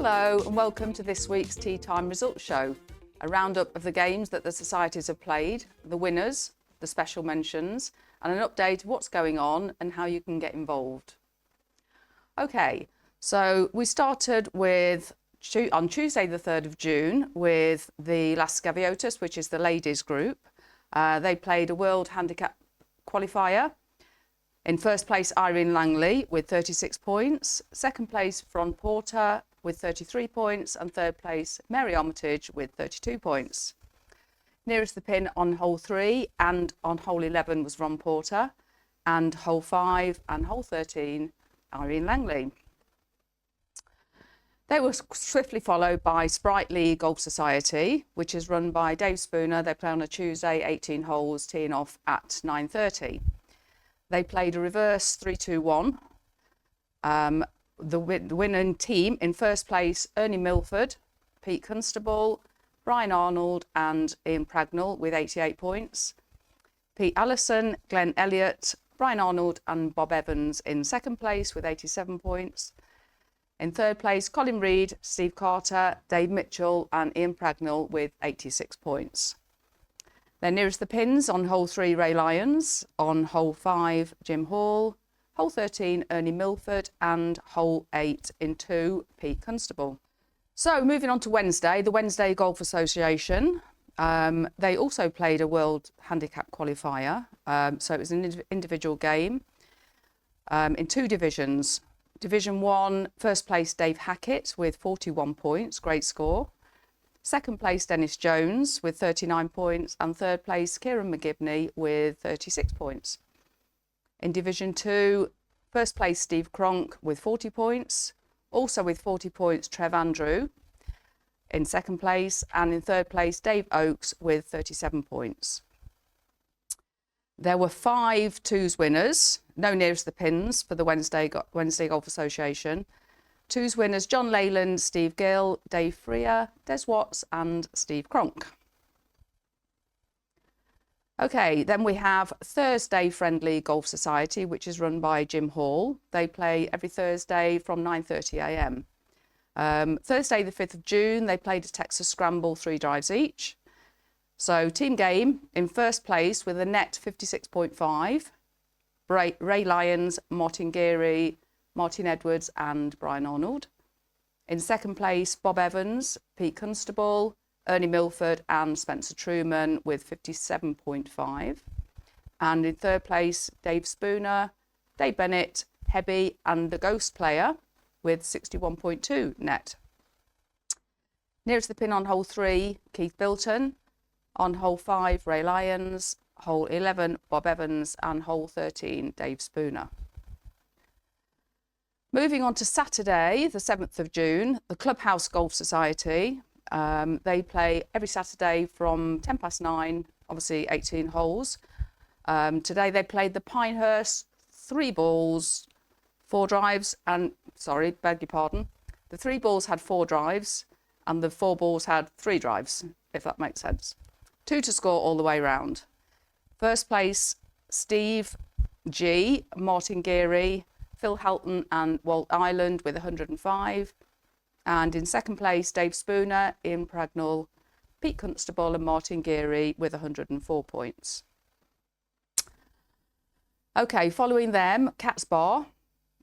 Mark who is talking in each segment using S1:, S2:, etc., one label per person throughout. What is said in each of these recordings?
S1: Hello and welcome to this week's Tea Time Results Show, a roundup of the games that the societies have played, the winners, the special mentions, and an update of what's going on and how you can get involved. Okay, so we started with on Tuesday the 3rd of June with the Las Gaviotas, which is the ladies group. They played a World Handicap qualifier. In first place, Irene Langley with 36 points. Second place, Fron Porter with 33 points. And third place, Mary Armitage with 32 points. Nearest the pin on hole 3 and on hole 11 was Ron Porter. And hole 5 and hole 13, Irene Langley. They were swiftly followed by Sprightly Golf Society, which is run by Dave Spooner. They play on a Tuesday, 18 holes, teeing off at 9:30. They played a reverse 3-2-1. The winning team in first place, Ernie Milford, Pete Constable, Brian Arnold and Ian Pragnell with 88 points. Pete Allison, Glenn Elliott, Brian Arnold and Bob Evans in second place with 87 points. In third place, Colin Reid, Steve Carter, Dave Mitchell and Ian Pragnell with 86 points. Then nearest the pins on hole 3, Ray Lyons, on hole 5, Jim Hall, hole 13, Ernie Milford and hole 8 in 2, Pete Constable. So moving on to Wednesday, the Wednesday Golf Association. They also played a World Handicap qualifier. So it was an individual game in 2 divisions. Division 1, first place Dave Hackett with 41 points, great score. Second place Dennis Jones with 39 points and third place Kieran McGibney with 36 points. In Division 2, first place Steve Cronk with 40 points. Also with 40 points Trev Andrew in second place and in third place Dave Oakes with 37 points. There were 5 twos winners, no nearest the pins for the Wednesday Golf Association. Twos winners, John Leyland, Steve Gill, Dave Freer, Des Watts and Steve Cronk. Okay, then we have Thursday Friendly Golf Society, which is run by Jim Hall. They play every Thursday from 9:30 a.m. Thursday the 5th of June, they played a Texas Scramble 3 drives each. So team game in first place with a net 56.5, Ray Lyons, Martin Geary, Martin Edwards and Brian Arnold. In second place, Bob Evans, Pete Constable, Ernie Milford and Spencer Truman with 57.5. And in third place, Dave Spooner, Dave Bennett, Hebby and the Ghost Player with 61.2 net. Nearest the pin on hole 3, Keith Bilton. On hole 5, Ray Lyons, hole 11, Bob Evans and hole 13, Dave Spooner. Moving on to Saturday, the 7th of June, the Clubhouse Golf Society. They play every Saturday from 9:10, obviously 18 holes. Today they played the Pinehurst 3 balls, 4 drives and, sorry, beg your pardon. The 3 balls had 4 drives and the 4 balls had 3 drives, if that makes sense. 2 to score all the way round. First place, Steve G, Martin Geary, Phil Helton and Walt Island with 105. And in second place, Dave Spooner, Ian Pragnell, Pete Constable and Martin Geary with 104 points. Okay, following them, Cat's Bar,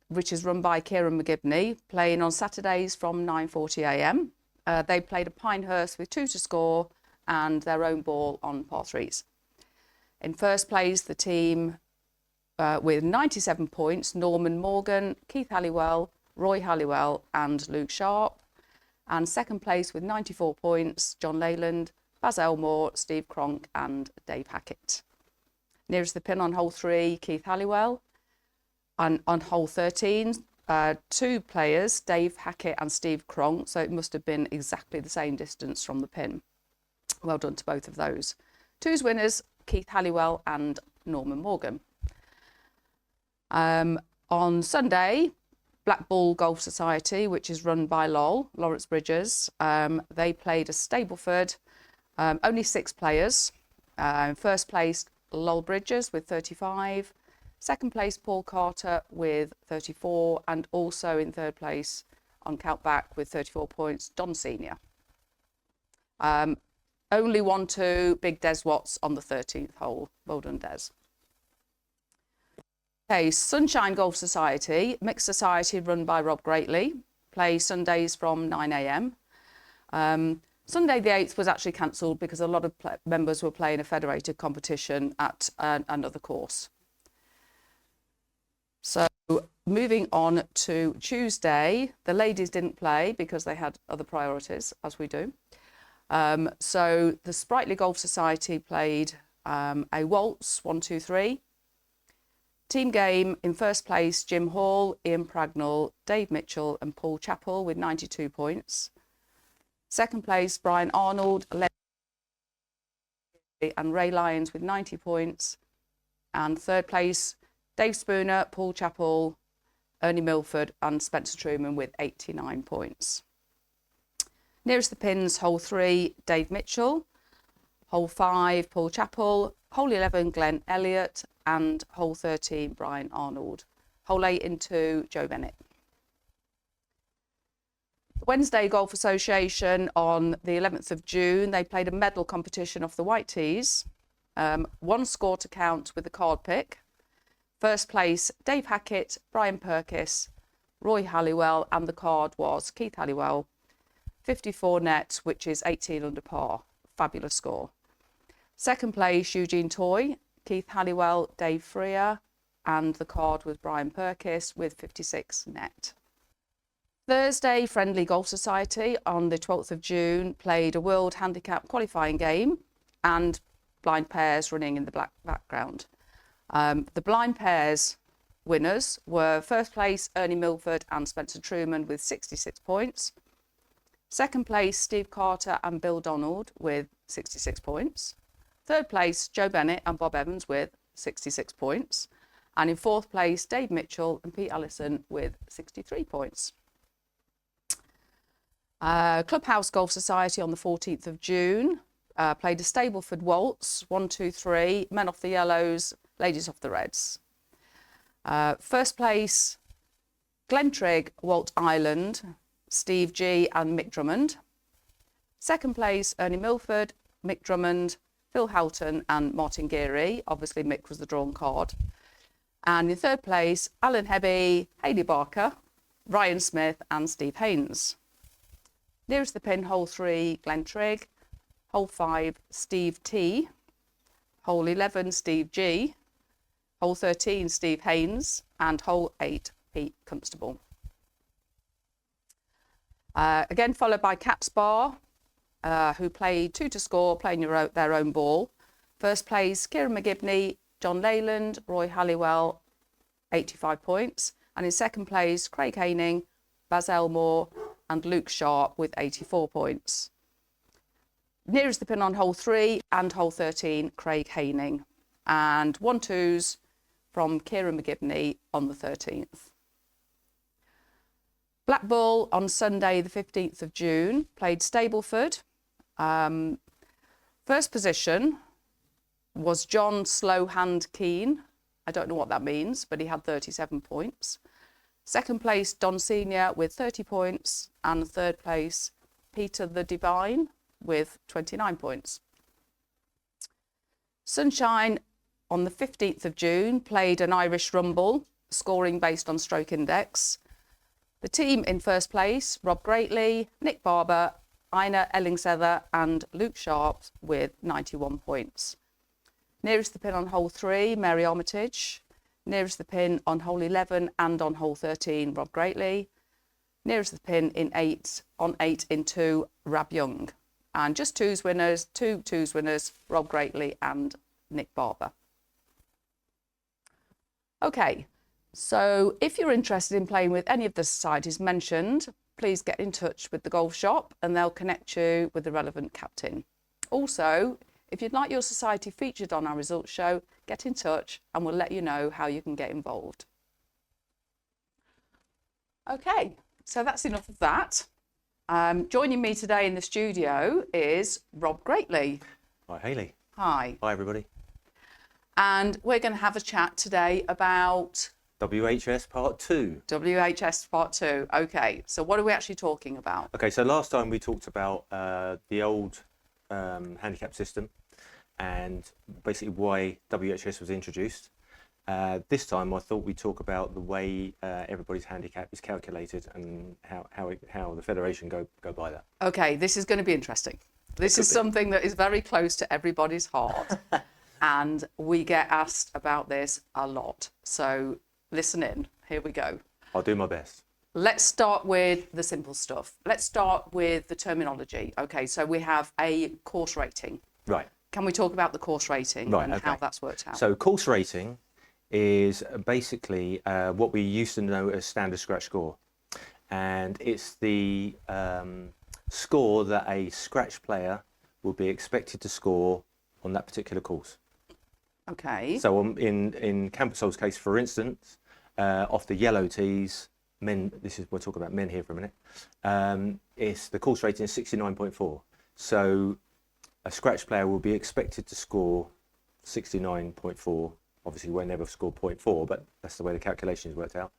S1: which is run by Kieran McGibney, playing on Saturdays from 9:40 a.m. They played a Pinehurst with 2 to score and their own ball on par 3s. In first place, the team with 97 points, Norman Morgan, Keith Halliwell, Roy Halliwell and Luke Sharp. And second place with 94 points, John Leyland, Baz Elmore, Steve Cronk and Dave Hackett. Nearest the pin on hole 3, Keith Halliwell. And on hole 13, 2 players, Dave Hackett and Steve Cronk, so it must have been exactly the same distance from the pin. Well done to both of those. Twos winners, Keith Halliwell and Norman Morgan. On Sunday, Black Bull Golf Society, which is run by Lawrence Bridges, they played a Stableford, only 6 players. First place, Lol Bridges with 35. Second place, Paul Carter with 34. And also in third place, on count back with 34 points, Don Senior. Only 1-2, big Des Watts on the 13th hole. Well done, Des. Okay, Sunshine Golf Society, mixed society run by Rob Greatley, play Sundays from 9 a.m. Sunday the 8th was actually cancelled because a lot of members were playing a federated competition at another course. So moving on to Tuesday, the ladies didn't play because they had other priorities, as we do. So the Sprightly Golf Society played a waltz, 1, 2, 3. Team game, in first place, Jim Hall, Ian Pragnell, Dave Mitchell and Paul Chappell with 92 points. Second place, Brian Arnold and Ray Lyons with 90 points. And third place, Dave Spooner, Paul Chappell, Ernie Milford and Spencer Truman with 89 points. Nearest the pins, hole 3, Dave Mitchell. Hole 5, Paul Chappell. Hole 11, Glenn Elliott. And hole 13, Brian Arnold. Hole 8 into Joe Bennett. Wednesday Golf Association on the 11th of June, they played a medal competition off the white tees. One score to count with the card pick. First place, Dave Hackett, Brian Purkis, Roy Halliwell, and the card was Keith Halliwell. 54 net, which is 18 under par. Fabulous score. Second place, Eugene Toy, Keith Halliwell, Dave Freer, and the card was Brian Purkis with 56 net. Thursday, Friendly Golf Society on the 12th of June played a World Handicap qualifying game and blind pairs running in the black background. The blind pairs winners were first place, Ernie Milford and Spencer Truman with 66 points. Second place, Steve Carter and Bill Donald with 66 points. Third place, Joe Bennett and Bob Evans with 66 points. And in fourth place, Dave Mitchell and Pete Allison with 63 points. Clubhouse Golf Society on the 14th of June played a Stableford Waltz, 1, 2, 3, men off the yellows, ladies off the reds. First place, Glen Trigg, Walt Island, Steve G and Mick Drummond. Second place, Ernie Milford, Mick Drummond, Phil Houghton and Martin Geary. Obviously, Mick was the drawn card. And in third place, Alan Hebby, Hayley Barker, Ryan Smith and Steve Haynes. Nearest the pin, hole 3, Glen Trigg. Hole 5, Steve T. Hole 11, Steve G. Hole 13, Steve Haynes. And hole 8, Pete Constable. Again, followed by Caps Bar, who played 2 to score, playing their own ball. First place, Kieran McGibney, John Leyland, Roy Halliwell, 85 points. And in second place, Craig Haining, Baz Elmore and Luke Sharp with 84 points. Nearest the pin on hole 3 and hole 13, Craig Haining. And 1-2s from Kieran McGibney on the 13th. Black Bull on Sunday, the 15th of June, played Stableford. First position was John Slowhand Keane. I don't know what that means, but he had 37 points. Second place, Don Senior with 30 points. And third place, Peter the Divine with 29 points. Sunshine on the 15th of June played an Irish Rumble, scoring based on stroke index. The team in first place, Rob Greatley, Nick Barber, Ina Ellingsether and Luke Sharp with 91 points. Nearest the pin on hole 3, Mary Armitage. Nearest the pin on hole 11 and on hole 13, Rob Greatley. Nearest the pin on 8 in 2, Rab Young. And just two twos winners, Rob Greatley and Nick Barber. Okay, so if you're interested in playing with any of the societies mentioned, please get in touch with the golf shop and they'll connect you with the relevant captain. Also, if you'd like your society featured on our results show, get in touch and we'll let you know how you can get involved. Okay, so that's enough of that. Joining me today in the studio is Rob Greatley.
S2: Hi, Hayley.
S1: Hi.
S2: Hi, everybody.
S1: And we're going to have a chat today about
S2: WHS Part 2.
S1: WHS Part 2. Okay, so what are we actually talking about?
S2: Okay, so last time we talked about the old handicap system and basically why WHS was introduced. This time I thought we'd talk about the way everybody's handicap is calculated and how the Federation go by that.
S1: Okay, this is going to be interesting. This is something that is very close to everybody's heart. And we get asked about this a lot. So listen in. Here we go.
S2: I'll do my best.
S1: Let's start with the simple stuff. Let's start with the terminology. Okay, so we have a course rating.
S2: Right.
S1: Can we talk about the course rating and how that's worked out?
S2: So course rating is basically what we used to know as standard scratch score. And it's the score that a scratch player will be expected to score on that particular course.
S1: Okay.
S2: So in Campersol's case, for instance, off the yellow tees, men, we'll talk about men here for a minute, the course rating is 69.4. So a scratch player will be expected to score 69.4. Obviously, we'll never score 0.4, but that's the way the calculations worked out,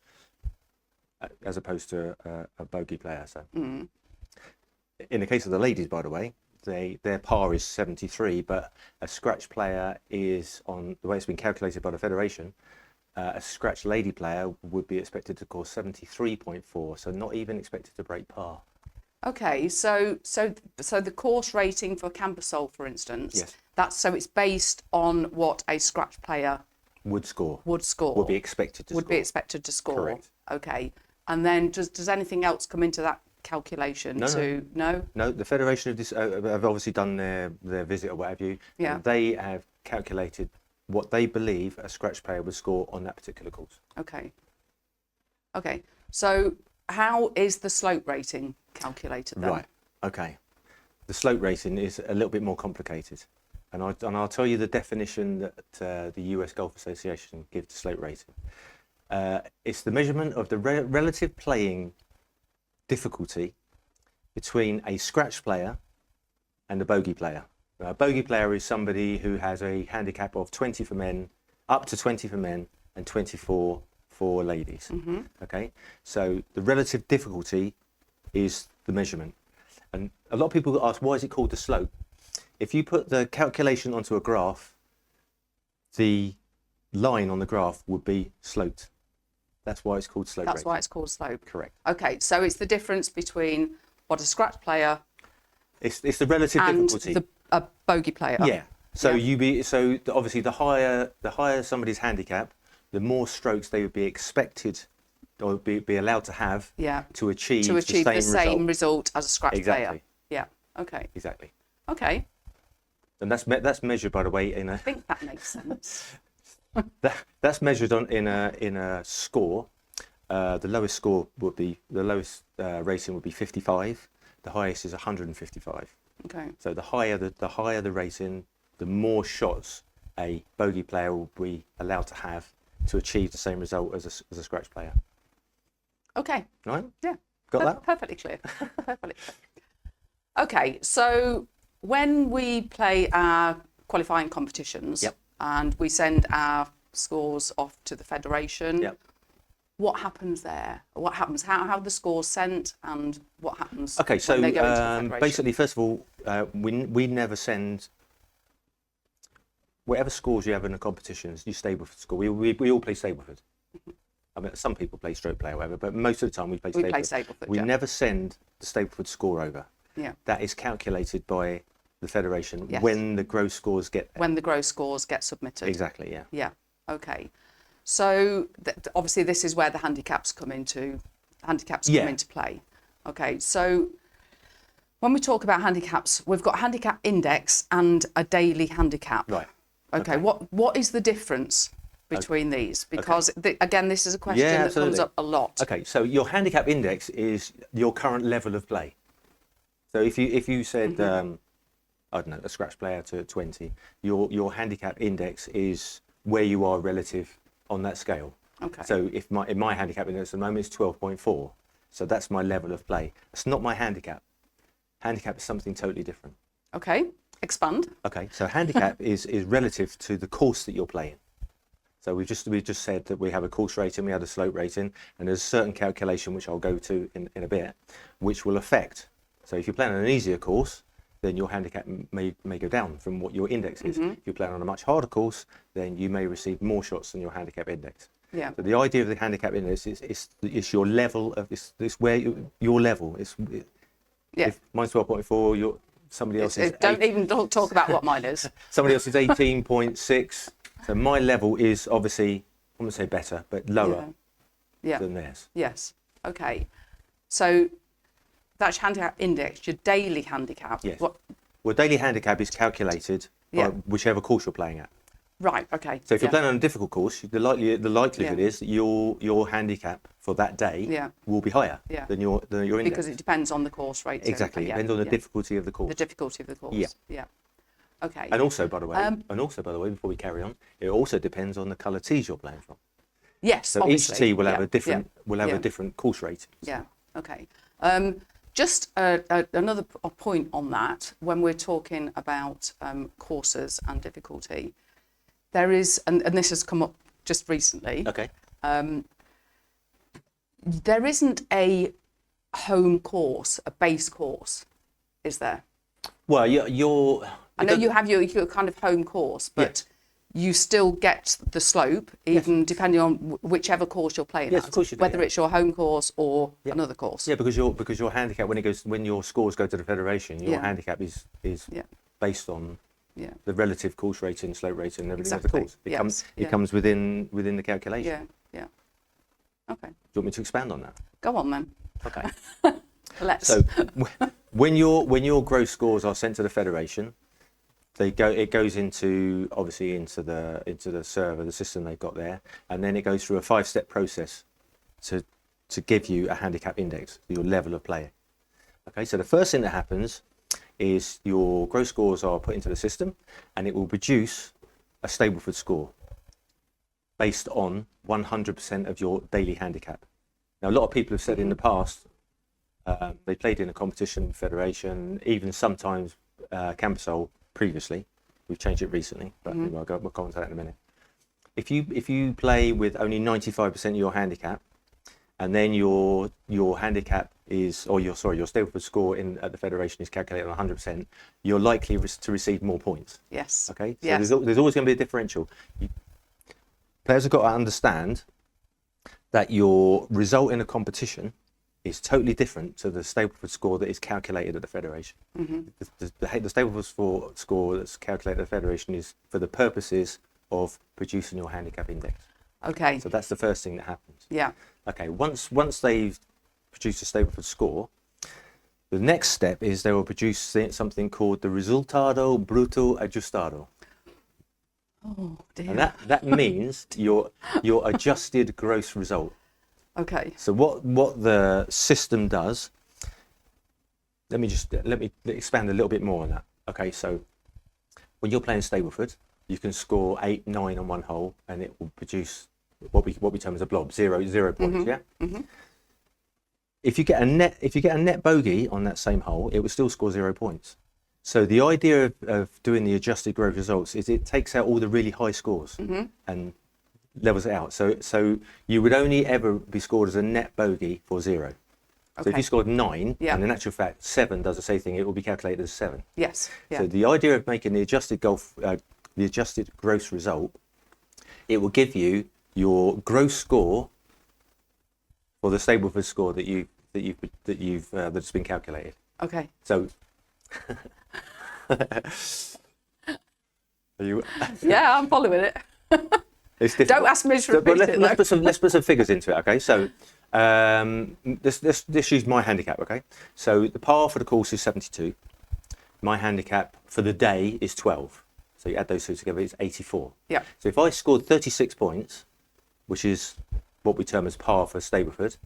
S2: as opposed to a bogey player. So, in the case of the ladies, by the way, their par is 73, but a scratch player is, on the way it's been calculated by the Federation, a scratch lady player would be expected to score 73.4, so not even expected to break par.
S1: Okay, so the course rating for Campersol, for instance,
S2: yes,
S1: it's based on what a scratch player
S2: would score.
S1: Would
S2: be expected to score.
S1: Correct. Okay, and then does anything else come into that calculation? No,
S2: the Federation have obviously done their visit or what have you.
S1: Yeah.
S2: They have calculated what they believe a scratch player would score on that particular course.
S1: Okay, so how is the slope rating calculated then?
S2: Right, okay. The slope rating is a little bit more complicated, and I'll tell you the definition that the US Golf Association gives to slope rating. It's the measurement of the relative playing difficulty between a scratch player and a bogey player. A bogey player is somebody who has a handicap of 20 for men, up to 20 for men, and 24 for ladies.
S1: Mm-hmm.
S2: Okay, so the relative difficulty is the measurement. And a lot of people ask, why is it called the slope? If you put the calculation onto a graph, the line on the graph would be sloped. That's why it's called slope rating.
S1: That's why it's called slope.
S2: Correct.
S1: Okay, so it's the difference between what a scratch player
S2: It's the relative
S1: and
S2: difficulty.
S1: a bogey player.
S2: Yeah. So
S1: Yeah.
S2: Obviously the higher somebody's handicap, the more strokes they would be expected or be allowed to have to achieve
S1: the same
S2: result.
S1: result as a scratch
S2: Exactly.
S1: player. Yeah. Okay.
S2: Exactly.
S1: Okay.
S2: And that's measured, by the way,
S1: I think that makes sense.
S2: that's measured in a score. The lowest score would be rating would be 55. The highest is 155.
S1: Okay.
S2: So the higher the rating, the more shots a bogey player will be allowed to have to achieve the same result as a scratch player.
S1: Okay.
S2: Right?
S1: Yeah.
S2: Got that?
S1: Perfectly clear. Perfectly clear. Okay, so when we play our qualifying competitions and we send our scores off to the Federation, what happens there? What happens? How are the scores sent, and what happens
S2: when
S1: they go into the Federation?
S2: Basically, first of all, we never send whatever scores you have in the competitions. You Stableford score. We all play Stableford. I mean, some people play stroke play or whatever, but most of the time we play Stableford. We never send the Stableford score over.
S1: Yeah.
S2: That is calculated by the Federation when the gross scores get there.
S1: When the gross scores get submitted.
S2: Exactly, yeah.
S1: Yeah, okay. So obviously this is where the handicaps come into play. Okay, so when we talk about handicaps, we've got handicap index and a daily handicap.
S2: Right.
S1: Okay. What is the difference between these? Because again, this is a question that comes up a lot.
S2: Okay, so your handicap index is your current level of play. So if you said I don't know, a scratch player to 20, your handicap index is where you are relative on that scale.
S1: Okay.
S2: So if my handicap index at the moment is 12.4, so that's my level of play. It's not my handicap. Handicap is something totally different.
S1: Okay, expand.
S2: Okay, so handicap is relative to the course that you're playing. So we've just said that we have a course rating, we have a slope rating, and there's a certain calculation which I'll go to in a bit, which will affect. So if you're playing on an easier course, then your handicap may go down from what your index is. If you're playing on a much harder course, then you may receive more shots than your handicap index.
S1: Yeah.
S2: So the idea of the handicap index is your level of it's where your level is.
S1: Yeah.
S2: If mine's 12.4, somebody else is
S1: Don't even talk about what mine is.
S2: somebody else is 18.6. So my level is obviously, I'm going to say better, but lower
S1: Yeah.
S2: than theirs.
S1: Yes. Okay. So that's your handicap index, your daily handicap.
S2: Yes.
S1: What,
S2: Well, daily handicap is calculated by
S1: Yeah.
S2: whichever course you're playing at.
S1: right. Okay.
S2: So if you're playing on a difficult course, the likelihood
S1: Yeah.
S2: is that your handicap for that day
S1: Yeah.
S2: will be higher
S1: Yeah.
S2: than your index.
S1: Because it depends on the course rating.
S2: Exactly. It
S1: Yeah,
S2: depends on the
S1: yeah.
S2: difficulty of the course.
S1: The difficulty of the course.
S2: Yeah.
S1: Yeah. Okay.
S2: And also, by the way,
S1: Um,
S2: before we carry on, it also depends on the colour tees you're playing from.
S1: yes.
S2: So
S1: obviously.
S2: each tee will have
S1: Yeah,
S2: a different
S1: yeah.
S2: a different course rating.
S1: Yeah. Okay. Just another point on that, when we're talking about courses and difficulty, there is, and this has come up just recently,
S2: Okay.
S1: there isn't a home course, a base course, is there?
S2: Well, you're
S1: I know you have your kind of home course, but you still get the slope, even depending on whichever course you're playing
S2: Yes,
S1: at,
S2: of course you do,
S1: whether
S2: yeah.
S1: it's your home course or another course.
S2: Yeah, because your handicap when your scores go to the federation, your
S1: Yeah.
S2: handicap is
S1: Yeah.
S2: based on
S1: Yeah.
S2: the relative course rating, slope rating, and everything of the
S1: Exactly,
S2: course. It
S1: yes,
S2: comes
S1: yeah.
S2: it comes within the calculation.
S1: Yeah. Yeah. Okay.
S2: Do you want me to expand on that?
S1: Go on then.
S2: Okay.
S1: Let's.
S2: So when your gross scores are sent to the federation, it goes into the server, the system they've got there, and then it goes through a 5-step process to give you a handicap index, your level of play. Okay, so the first thing that happens is your gross scores are put into the system, and it will produce a Stableford score based on 100% of your daily handicap. Now, a lot of people have said in the past, they played in a competition, federation, even sometimes Campusol previously. We've changed it recently, but we'll comment on that in a minute. If you play with only 95% of your handicap, and then your handicap is, your Stableford score at the federation is calculated on 100%, you're likely to receive more points.
S1: yes.
S2: Okay, so
S1: Yes.
S2: there's always going to be a differential. Players have got to understand that your result in a competition is totally different to the Stableford score that is calculated at the federation. The Stableford score that's calculated at the federation is for the purposes of producing your handicap index.
S1: Okay.
S2: So that's the first thing that happens.
S1: Yeah.
S2: Okay, once they've produced a Stableford score, the next step is they will produce something called the Resultado Bruto Ajustado.
S1: Oh dear.
S2: And that means your adjusted gross result.
S1: Okay.
S2: So what the system does, let me expand a little bit more on that. Okay, so when you're playing Stableford, you can score 8, 9 on one hole, and it will produce what we term as a blob, zero points. Yeah. If you get a net bogey on that same hole, it will still score 0 points. So the idea of doing the adjusted gross results is it takes out all the really high scores and levels it out. So you would only ever be scored as a net bogey for 0. So if
S1: Okay.
S2: you scored 9,
S1: Yeah.
S2: and in actual fact 7 does the same thing, it will be calculated as 7.
S1: Yes. Yeah.
S2: So the idea of making the adjusted gross result, it will give you your gross score for the Stableford score that's been calculated.
S1: Okay.
S2: So, are you?
S1: Yeah, I'm following it.
S2: It's difficult.
S1: Don't ask me to
S2: So, but
S1: repeat it.
S2: let's put some figures into it. Okay, so let's use my handicap. Okay, so the par for the course is 72. My handicap for the day is 12. So you add those two together, it's 84.
S1: Yeah.
S2: So if I scored 36 points, which is what we term as par for Stableford,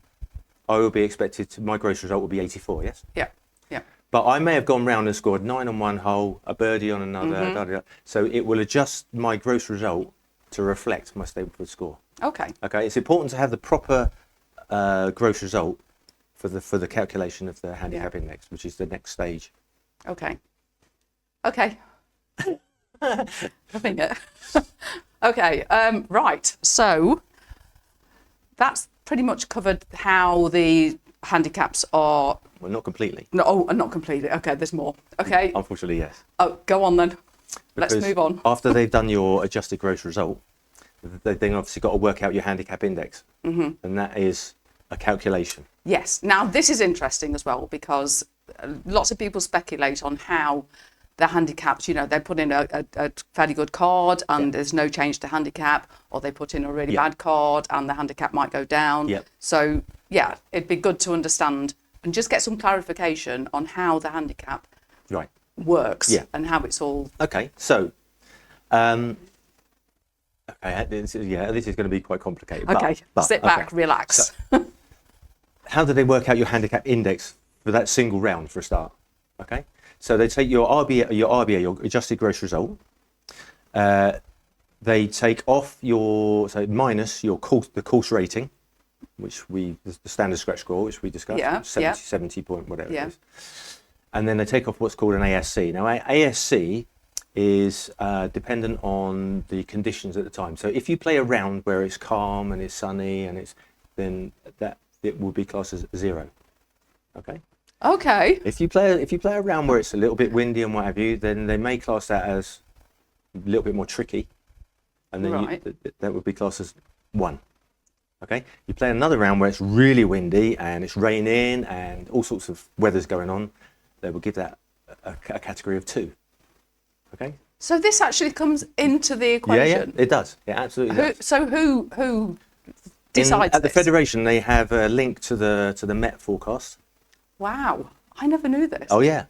S2: I will be expected to, my gross result will be 84, yes?
S1: Yeah. Yeah.
S2: But I may have gone round and scored 9 on one hole, a birdie on another, da, da, da. So it will adjust my gross result to reflect my Stableford score.
S1: Okay.
S2: Okay, it's important to have the proper gross result for the calculation of the handicap index, which is the next stage.
S1: Okay. Okay. Loving it. Okay, right. So that's pretty much covered how the handicaps are.
S2: Well, not completely.
S1: No, oh, not completely. Okay, there's more. Okay.
S2: Unfortunately, yes.
S1: Oh, go on then. Let's
S2: Because
S1: move on.
S2: After they've done your adjusted gross result, they've then obviously got to work out your handicap index. And that is a calculation.
S1: Yes. Now, this is interesting as well because lots of people speculate on how the handicaps, you know, they put in a fairly good card and there's no change to handicap, or they put in a really bad card and the handicap might go down.
S2: Yep.
S1: So, yeah, it'd be good to understand and just get some clarification on how the handicap
S2: Right.
S1: works
S2: Yeah.
S1: and how it's all.
S2: Okay, so, okay, this is going to be quite complicated.
S1: Okay, sit back, relax.
S2: So, how do they work out your handicap index for that single round for a start? Okay, so they take your RBA, your adjusted gross result. They take off minus the course rating, which the standard scratch score, which we discussed,
S1: Yeah,
S2: 70 point whatever
S1: Yeah.
S2: it is. And then they take off what's called an ASC. Now, ASC is dependent on the conditions at the time. So if you play a round where it's calm and it's sunny then that it will be classed as 0. Okay.
S1: Okay.
S2: If you play a round where it's a little bit windy and what have you, then they may class that as a little bit more tricky, and then
S1: Right.
S2: that would be classed as 1. Okay. You play another round where it's really windy and it's raining and all sorts of weather's going on, they will give that a category of 2. Okay.
S1: So this actually comes into the
S2: Yeah,
S1: equation.
S2: it does. It absolutely does.
S1: So who decides
S2: At the
S1: this?
S2: federation, they have a link to the Met forecast.
S1: Wow, I never knew this.
S2: Oh yeah,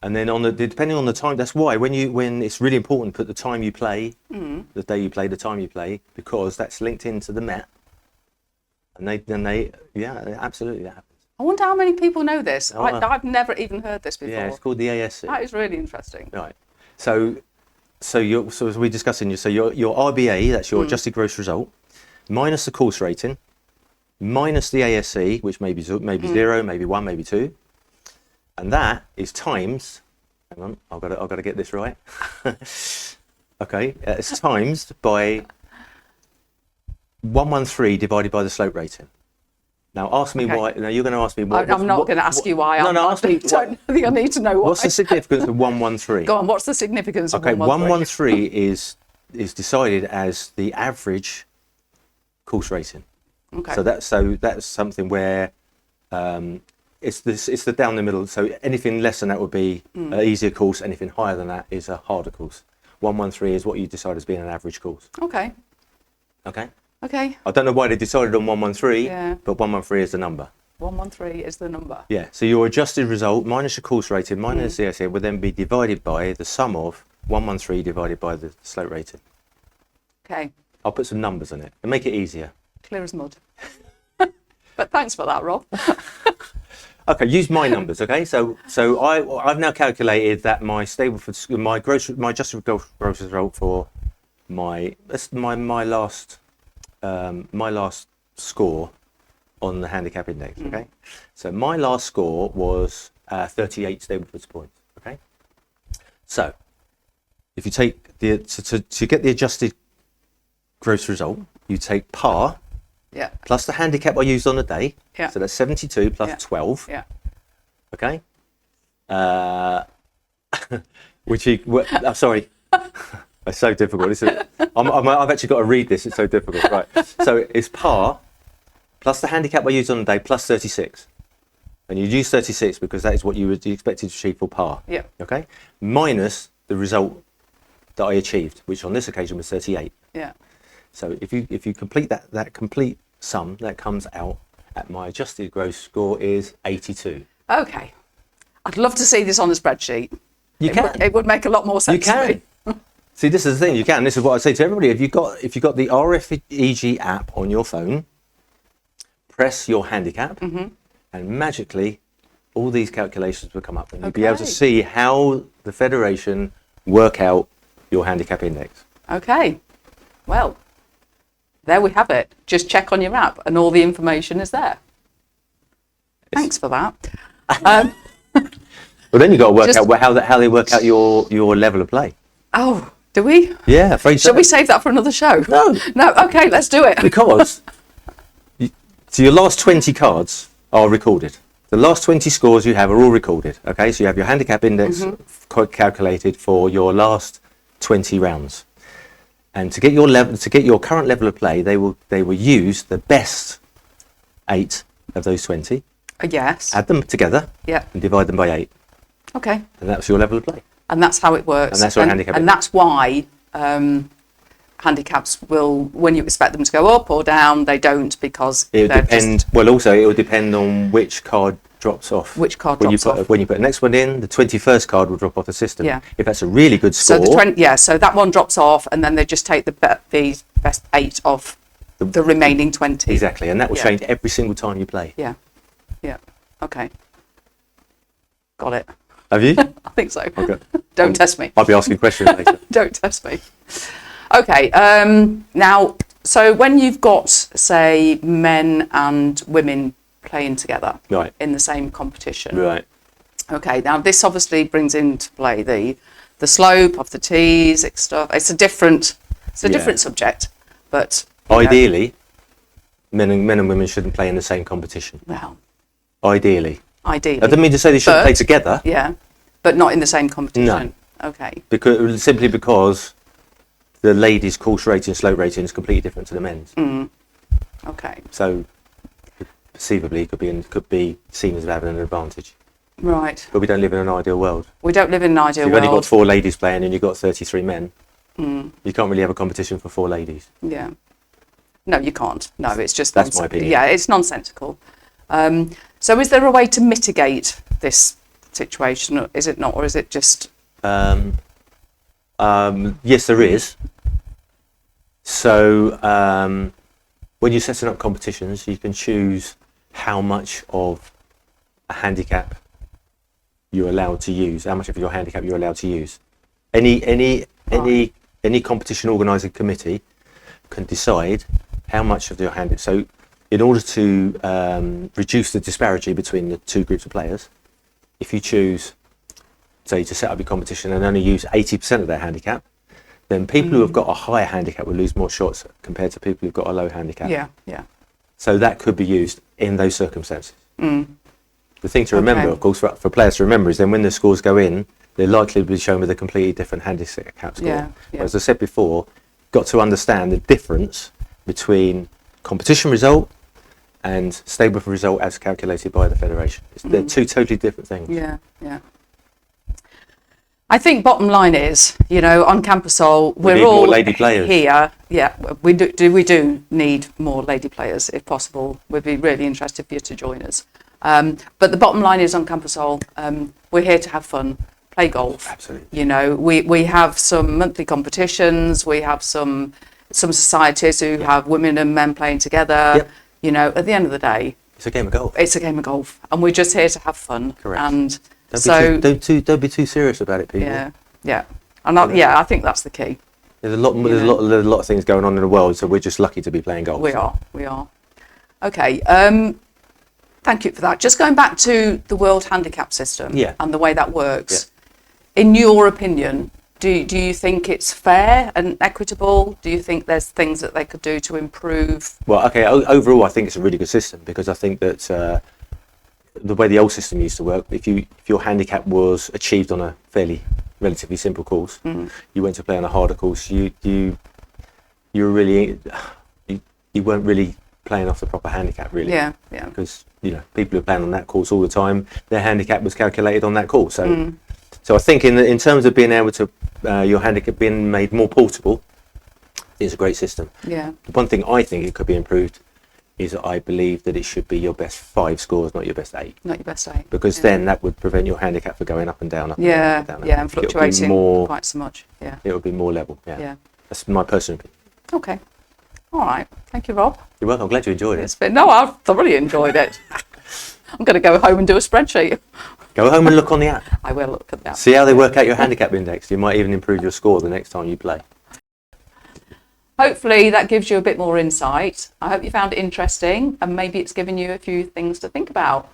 S2: and then depending on the time, that's why when it's really important to put the time you play, the day you play, the time you play, because that's linked into the Met. And absolutely that happens.
S1: I wonder how many people know this.
S2: Oh,
S1: I've never even heard this before.
S2: Yeah, it's called the ASC.
S1: That is really interesting.
S2: Right. So as we discussed your RBA, that's your adjusted gross result, minus the course rating, minus the ASC, which may be 0, maybe 1, maybe 2, and that is times. Hang on, I've got to get this right. Okay, it's times by 113 divided by the slope rating. Now ask me
S1: Okay.
S2: why. Now you're going to ask me why.
S1: I'm not going to ask you why.
S2: No, ask me.
S1: I think I need to know why.
S2: What's the significance of 113?
S1: Go on. What's the significance of
S2: Okay,
S1: 113?
S2: 113 is decided as the average course rating.
S1: Okay.
S2: So that's something where it's the down the middle. So anything less than that would be an easier course. Anything higher than that is a harder course. 113 is what you decide as being an average course.
S1: Okay.
S2: Okay.
S1: Okay.
S2: I don't know why they decided on 113,
S1: Yeah.
S2: but 113 is the number.
S1: 113 is the number.
S2: Yeah. So your adjusted result minus your course rating minus the CSA would then be divided by the sum of 113 divided by the slope rating.
S1: Okay.
S2: I'll put some numbers on it and make it easier.
S1: Clear as mud. But thanks for that, Rob.
S2: Okay, use my numbers. Okay, so I've now calculated that my adjusted gross result for my last score on the handicap index. Okay, so my last score was 38 Stableford points. Okay, so if you take to get the adjusted gross result, you take par.
S1: Yeah.
S2: Plus the handicap I used on the day.
S1: Yeah.
S2: So that's 72 plus 12.
S1: Yeah.
S2: Okay. Sorry. It's so difficult. I've actually got to read this. It's so difficult. Right. So it's par plus the handicap I used on the day plus 36. And you use 36 because that is what you would expect to achieve for par.
S1: Yeah.
S2: Okay. Minus the result that I achieved, which on this occasion was 38.
S1: Yeah.
S2: So if you complete that complete sum, that comes out at my adjusted gross score is 82.
S1: Okay. I'd love to see this on a spreadsheet.
S2: You can.
S1: It would make a lot more sense
S2: You can.
S1: to me.
S2: See, this is the thing. You can. This is what I say to everybody. If you've got the RFEG app on your phone, press your handicap, and magically, all these calculations will come up, and you'll be able to
S1: Okay.
S2: see how the federation work out your handicap index.
S1: Okay. Well, there we have it. Just check on your app and all the information is there. Thanks for that.
S2: Well, then you got to work
S1: Just-
S2: out how they work out your level of play.
S1: Oh, Do we?
S2: Yeah, afraid so.
S1: Shall we save that for another show?
S2: No.
S1: No. Okay, let's do it.
S2: Because so your last 20 cards are recorded. The last 20 scores you have are all recorded. Okay, so you have your handicap index calculated for your last 20 rounds. And to get your level, to get your current level of play, they will use the best 8 of those 20,
S1: Yes.
S2: add them together,
S1: Yeah.
S2: and divide them by 8,
S1: Okay.
S2: and that's your level of play.
S1: And that's how it works.
S2: And that's what handicap
S1: And
S2: is.
S1: that's why handicaps will, when you expect them to go up or down, they don't, because
S2: It would
S1: they're
S2: depend.
S1: just
S2: Well, also it will depend on which card drops off.
S1: which card
S2: When you
S1: drops
S2: put
S1: off.
S2: when you put the next one in, the 21st card will drop off the system.
S1: Yeah.
S2: If that's a really good
S1: So
S2: score,
S1: the 20, yeah, so that one drops off, and then they just take the best 8 of the remaining 20.
S2: exactly, and that will
S1: Yeah.
S2: change every single time you play.
S1: Yeah. Yeah. Okay. Got it.
S2: Have you?
S1: I think so.
S2: Okay.
S1: Don't test me.
S2: I'll be asking questions later.
S1: Don't test me. Okay. Now, so when you've got, say, men and women playing together
S2: Right.
S1: in the same competition.
S2: Right.
S1: Okay. Now, this obviously brings into play the slope of the tees, stuff. It's a different subject, but you know,
S2: Ideally, men and women shouldn't play in the same competition.
S1: well,
S2: Ideally,
S1: ideally,
S2: I don't mean to say they shouldn't
S1: But-
S2: play together,
S1: yeah, but not in the same competition. Okay.
S2: because the ladies' course rating, slope rating is completely different to the men's.
S1: Okay.
S2: So, perceivably, it could be seen as having an advantage.
S1: Right.
S2: But we don't live in an ideal world.
S1: We don't live in an ideal
S2: You've
S1: world.
S2: only got 4 ladies playing and you've got 33 men. You can't really have a competition for 4 ladies.
S1: Yeah. No, you can't. No, it's just
S2: That's my opinion.
S1: Yeah, it's nonsensical. So is there a way to mitigate this situation? Or is it not, or is it just
S2: Yes, there is. So when you're setting up competitions, you can choose how much of a handicap you're allowed to use. How much of your handicap you're allowed to use. Any competition organising committee can decide how much of your handicap. So in order to reduce the disparity between the two groups of players, if you choose, say, to set up your competition and only use 80% of their handicap, then people who have got a higher handicap will lose more shots compared to people who've got a low handicap.
S1: yeah.
S2: So that could be used in those circumstances. The thing to remember,
S1: Okay.
S2: of course, for players to remember is then when the scores go in, they're likely to be shown with a completely different handicap score.
S1: Yeah, yeah.
S2: As I said before, got to understand the difference between competition result and stable result as calculated by the federation. They're two totally different things.
S1: Yeah, yeah. I think bottom line is, you know, on Campusol, we're
S2: need
S1: all
S2: more lady players.
S1: here. Yeah, we do need more lady players if possible. We'd be really interested for you to join us. But the bottom line is on Campusol, we're here to have fun, play golf.
S2: Absolutely.
S1: You know, we have some monthly competitions. We have some societies who have women and men playing together.
S2: Yep.
S1: You know, at the end of the day,
S2: It's a game of golf.
S1: it's a game of golf, and we're just here to have fun.
S2: Correct.
S1: And
S2: Don't be too serious about it, people.
S1: yeah, and I think that's the key.
S2: There's a lot of things going on in the world, so we're just lucky to be playing golf.
S1: We are. Okay. Thank you for that. Just going back to the World Handicap System
S2: Yeah.
S1: and the way that works. In your opinion, do you think it's fair and equitable? Do you think there's things that they could do to improve?
S2: Well, okay. Overall, I think it's a really good system because I think that the way the old system used to work, if your handicap was achieved on a relatively simple course, you went to play on a harder course, you weren't really playing off the proper handicap, really.
S1: Yeah.
S2: Because people who are playing on that course all the time, their handicap was calculated on that course. So I think in terms of being able to your handicap being made more portable, it's a great system.
S1: Yeah.
S2: The one thing I think it could be improved is that I believe that it should be your best 5 scores, not your best 8.
S1: Not your best 8.
S2: Because then that would prevent your handicap from going up and down, up and down,
S1: Yeah.
S2: up and down.
S1: Yeah, and
S2: It would be
S1: fluctuating
S2: more,
S1: quite so much. Yeah.
S2: it would be more level. Yeah.
S1: Yeah.
S2: That's my personal opinion.
S1: Okay. All right. Thank you, Rob.
S2: You're welcome. I'm glad you enjoyed it.
S1: I've thoroughly enjoyed it. I'm going to go home and do a spreadsheet.
S2: Go home and look on the app.
S1: I will look at that.
S2: See how they work out your handicap index. You might even improve your score the next time you play.
S1: Hopefully that gives you a bit more insight. I hope you found it interesting and maybe it's given you a few things to think about.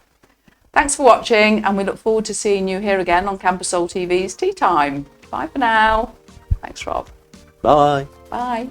S1: Thanks for watching and we look forward to seeing you here again on Campusol TV's Tea Time. Bye for now. Thanks, Rob.
S2: Bye.
S1: Bye.